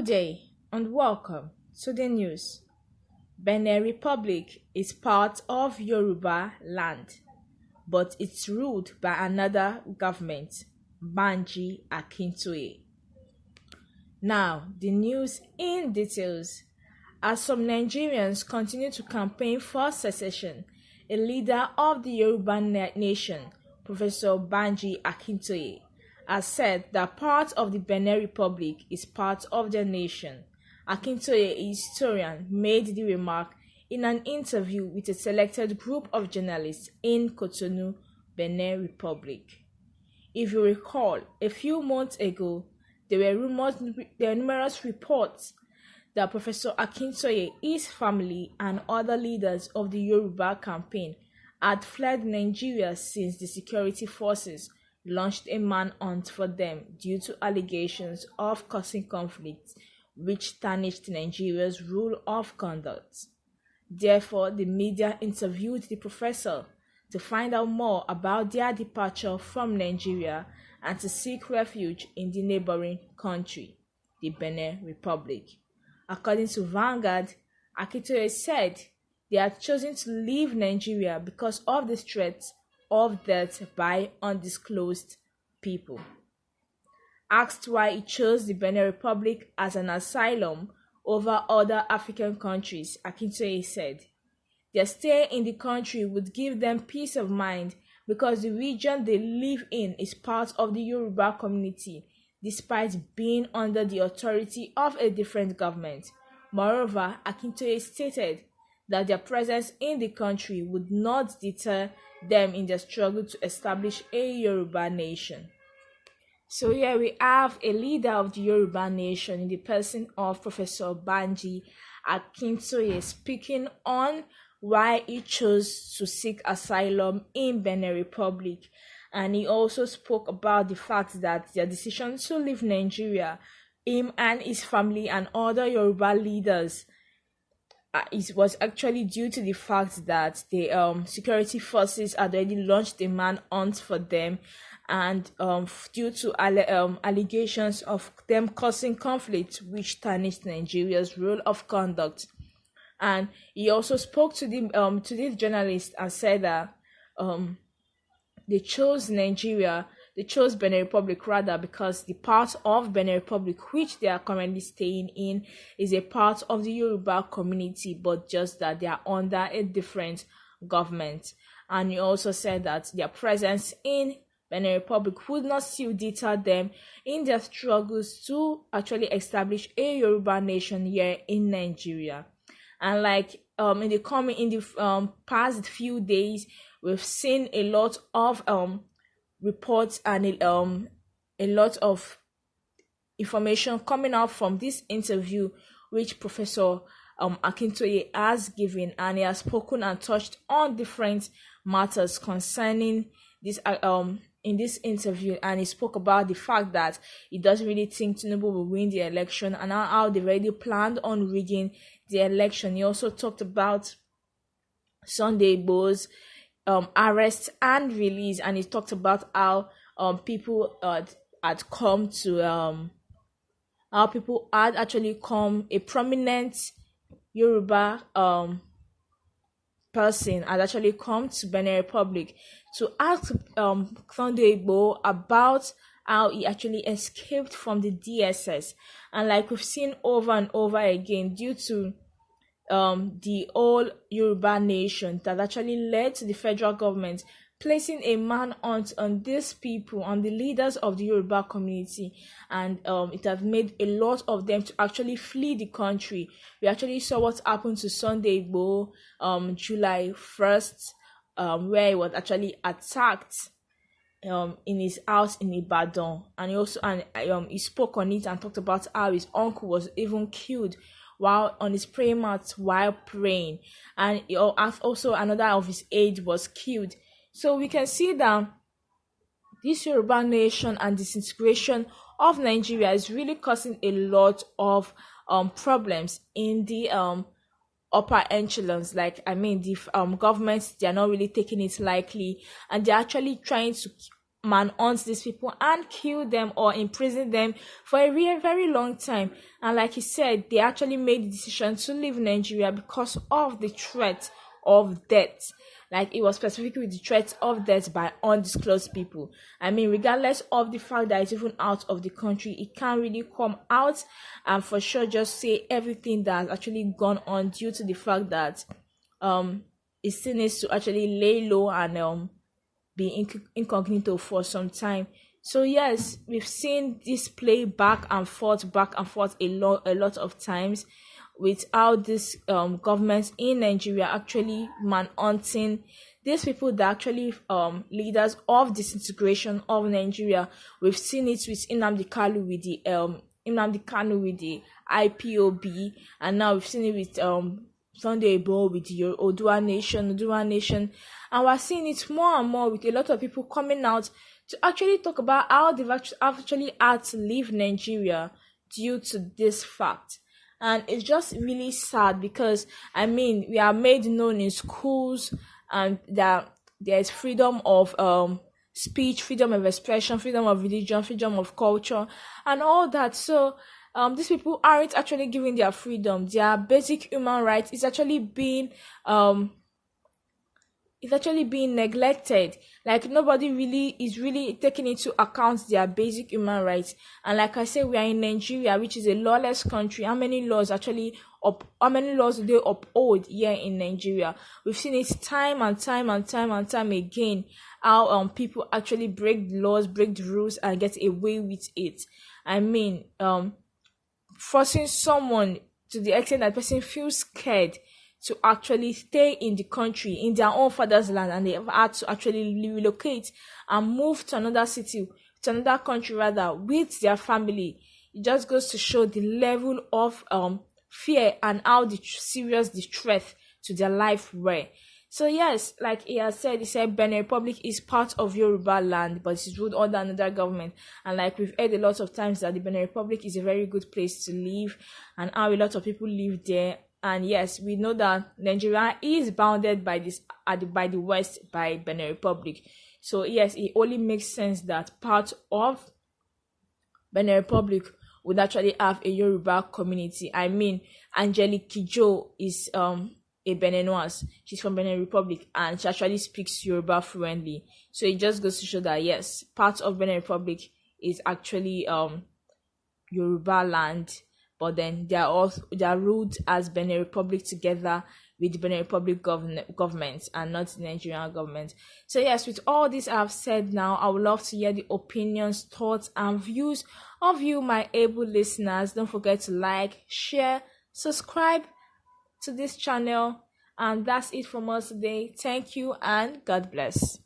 Good day and welcome to the news. Benin Republic is part of Yoruba land, but it's ruled by another government, Banji Akintoye. Now, the news in details. As some Nigerians continue to campaign for secession, a leader of the Yoruba nation, Professor Banji Akintoye, has said that part of the Benin Republic is part of their nation. Akintoye, a historian, made the remark in an interview with a selected group of journalists in Cotonou, Benin Republic. If you recall, a few months ago, there were numerous reports that Professor Akintoye, his family, and other leaders of the Yoruba campaign had fled Nigeria since the security forces launched a manhunt for them due to allegations of causing conflicts which tarnished Nigeria's rule of conduct. Therefore, the media interviewed the professor to find out more about their departure from Nigeria and to seek refuge in the neighboring country, the Benin Republic. According to Vanguard, Akintoye said they had chosen to leave Nigeria because of the threats of death by undisclosed people. Asked why he chose the Benin Republic as an asylum over other African countries, Akintoye said, their stay in the country would give them peace of mind because the region they live in is part of the Yoruba community, despite being under the authority of a different government. Moreover, Akintoye stated that their presence in the country would not deter them in their struggle to establish a Yoruba nation. So here we have a leader of the Yoruba nation in the person of Professor Banji Akintoye speaking on why he chose to seek asylum in Benin Republic. And he also spoke about the fact that their decision to leave Nigeria, him and his family and other Yoruba leaders, it was actually due to the fact that the security forces had already launched a manhunt for them, and due to allegations of them causing conflict which tarnished Nigeria's rule of conduct. And he also spoke to this journalist and said that they chose Benin Republic rather because the part of Benin Republic which they are currently staying in is a part of the Yoruba community, but just that they are under a different government. And he also said that their presence in Benin Republic would not still deter them in their struggles to actually establish a Yoruba nation here in Nigeria. And like in the past few days, we've seen a lot of reports and a lot of information coming out from this interview which Professor Akintoye has given, and he has spoken and touched on different matters concerning this in this interview. And he spoke about the fact that he doesn't really think Tinubu will win the election and how they've already planned on rigging the election. He also talked about Sunday Igboho's arrest and release, and he talked about how people had come to how people had actually come, a prominent Yoruba person had actually come to Benin Republic to ask Sunday Igboho about how he actually escaped from the DSS. And like we've seen over and over again, due to the whole Yoruba nation that actually led to the federal government placing a manhunt on these people, on the leaders of the Yoruba community, and it has made a lot of them to actually flee the country. We actually saw what happened to Sunday Igboho July 1st, where he was actually attacked in his house in Ibadan, and he spoke on it and talked about how his uncle was even killed while on his prayer mat while praying, and also another of his aides was killed. So we can see that this Yoruba nation and disintegration of Nigeria is really causing a lot of problems in the upper echelons. Like, I mean, the governments, they are not really taking it lightly, and they're actually trying to manhunt these people and kill them or imprison them for a very, very long time. And like he said, they actually made the decision to leave Nigeria because of the threat of death. Like, it was specifically the threat of death by undisclosed people. I mean, regardless of the fact that it's even out of the country, it can't really come out and for sure just say everything that has actually gone on, due to the fact that it still needs to actually lay low and be incognito for some time. So yes, we've seen this play back and forth a lot of times, with how this governments in Nigeria actually manhunting these people that actually leaders of disintegration of Nigeria. We've seen it with Nnamdi Kanu with the IPOB, and now we've seen it with Sunday Igboho with the Odua Nation, and we're seeing it more and more with a lot of people coming out to actually talk about how they've actually had to leave Nigeria due to this fact. And it's just really sad because, I mean, we are made known in schools and that there's freedom of speech, freedom of expression, freedom of religion, freedom of culture, and all that. So these people aren't actually giving their freedom. Their basic human rights is actually being neglected. Like, nobody really is taking into account their basic human rights. And like I said, we are in Nigeria, which is a lawless country. How many laws do they uphold here in Nigeria? We've seen it time and time again, how people actually break the laws, break the rules, and get away with it. I mean, forcing someone to the extent that person feels scared to actually stay in the country, in their own father's land, and they have had to actually relocate and move to another city, to another country rather, with their family. It just goes to show the level of fear and how serious the threat to their life were. So yes, like he said Benin Republic is part of Yoruba land, but it's ruled under another government. And like we've heard a lot of times that the Benin Republic is a very good place to live, and how a lot of people live there. And yes, we know that Nigeria is bounded by the west by Benin Republic. So yes, it only makes sense that part of Benin Republic would actually have a Yoruba community. I mean, Angelique Kidjo is a Beninoise. She's from Benin Republic and she actually speaks Yoruba fluently. So it just goes to show that yes, part of Benin Republic is actually Yoruba land. But then they are ruled as Benin Republic together with the Benin Republic government and not the Nigerian government. So yes, with all this I've said now, I would love to hear the opinions, thoughts, and views of you, my able listeners. Don't forget to like, share, subscribe to this channel. And that's it from us today. Thank you and God bless.